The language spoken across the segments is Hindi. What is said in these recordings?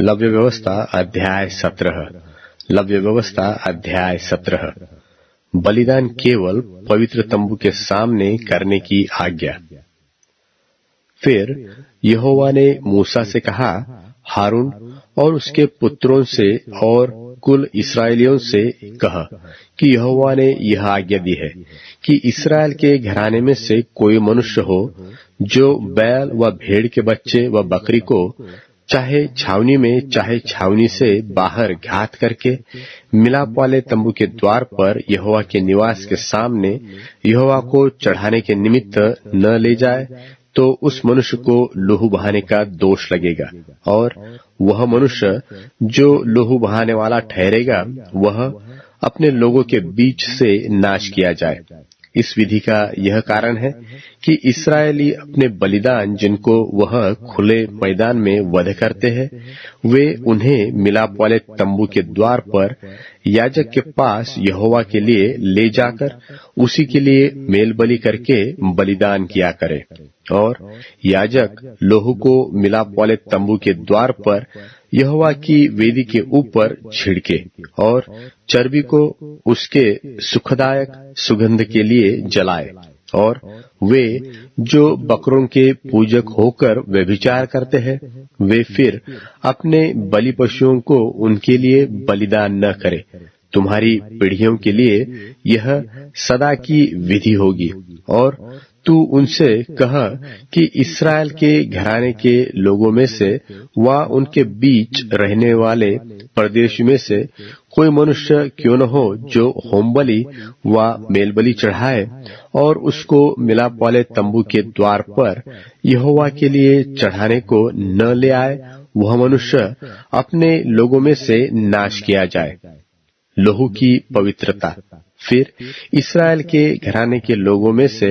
लव्य व्यवस्था अध्याय 17। लव्य व्यवस्था अध्याय 17। बलिदान केवल पवित्र तंबू के सामने करने की आज्ञा। फिर यहोवा ने मूसा से कहा, हारून और उसके पुत्रों से और कुल इस्राएलियों से कह कि यहोवा ने यह आज्ञा दी है कि इस्राएल के घराने में से कोई मनुष्य हो जो बैल व भेड़ के बच्चे व बकरी को चाहे छावनी में चाहे छावनी से बाहर घात करके मिलाप वाले तंबू के द्वार पर यहोवा के निवास के सामने यहोवा को चढ़ाने के निमित्त न ले जाए, तो उस मनुष्य को लहू बहाने का दोष लगेगा, और वह मनुष्य जो लहू बहाने वाला ठहरेगा वह अपने लोगों के बीच से नाश किया जाए। इस विधि का यह कारण है कि इस्राएली अपने बलिदान जिनको वह खुले मैदान में वध करते हैं, वे उन्हें मिलाप वाले तंबू के द्वार पर याजक के पास यहोवा के लिए ले जाकर उसी के लिए मेल बलि करके बलिदान किया करे, और याजक लोहू को मिलाप वाले तंबू के द्वार पर यहोवा की वेदी के ऊपर छिड़के और चर्बी को उसके सुखदायक सुगंध के लिए जलाए। और वे जो बकरों के पूजक होकर व्यभिचार करते हैं, वे फिर अपने बलि पशुओं को उनके लिए बलिदान न करें। तुम्हारी पीढ़ियों के लिए यह सदा की विधि होगी। और तू उनसे कह कि इस्राएल के घराने के लोगों में से व उनके बीच रहने वाले परदेशी में से कोई मनुष्य क्यों न हो जो होम बलि व मेल बलि चढ़ाए और उसको मिलाप वाले तंबू के द्वार पर यहोवा के लिए चढ़ाने को न ले आए, वह मनुष्य अपने लोगों में से नाश किया जाए। लहू की पवित्रता। फिर इस्राएल के घराने के लोगों में से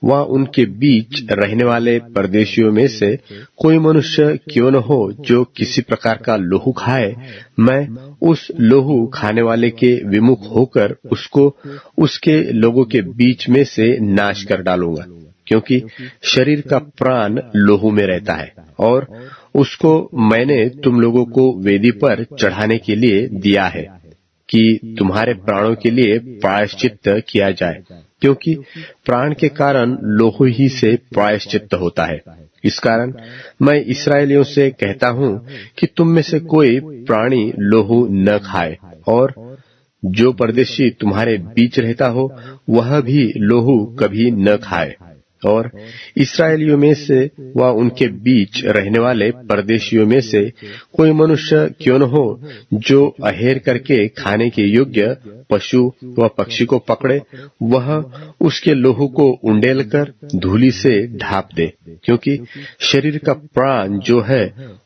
व उनके बीच रहने वाले परदेशियों में से कोई मनुष्य क्यों न हो जो किसी प्रकार का लहू खाए, मैं उस लहू खाने वाले के विमुख होकर उसको उसके लोगों के बीच में से नाश कर डालूंगा, क्योंकि शरीर का प्राण लहू में रहता है, और उसको मैंने तुम लोगों को वेदी पर चढ़ाने के लिए दिया है कि तुम्हारे प्राणों के लिए प्रायश्चित्त किया जाए, क्योंकि प्राण के कारण लोहू ही से प्रायश्चित्त होता है। इस कारण मैं इस्राएलियों से कहता हूँ कि तुम में से कोई प्राणी लोहू न खाए, और जो परदेशी तुम्हारे बीच रहता हो वह भी लोहू कभी न खाए। और इस्राएलियों में से व उनके बीच रहने वाले परदेशियों में से कोई मनुष्य क्यों न हो जो अहेर करके खाने के योग्य पशु व पक्षी को पकड़े, वह उसके लोहू को उंडेल कर धूली से ढाप दे, क्योंकि शरीर का प्राण जो है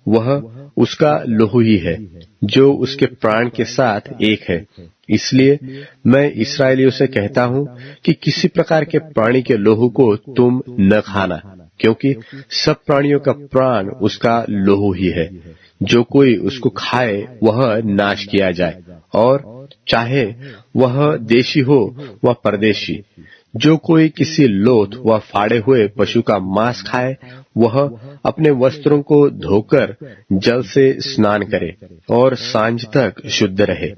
वह उसका लोहू ही है, जो उसके प्राण के साथ एक है। इसलिए मैं इस्राएलियों से कहता हूँ कि किसी प्रकार के प्राणी के लोहू को तुम न खाना, क्योंकि सब प्राणियों का प्राण उसका लोहू ही है। जो कोई उसको खाए वह नाश किया जाए, और चाहे वह देशी हो व परदेशी। जो कोई किसी लोथ व फाड़े हुए पशु का मांस खाए, वह अपने वस्त्रों को धोकर जल से स्नान करे और सांझ तक शुद्ध रहे,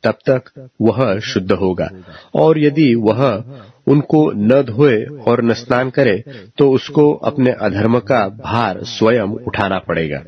तब तक वह शुद्ध होगा। और यदि वह उनको न धोए और न स्नान करे, तो उसको अपने अधर्म का भार स्वयं उठाना पड़ेगा।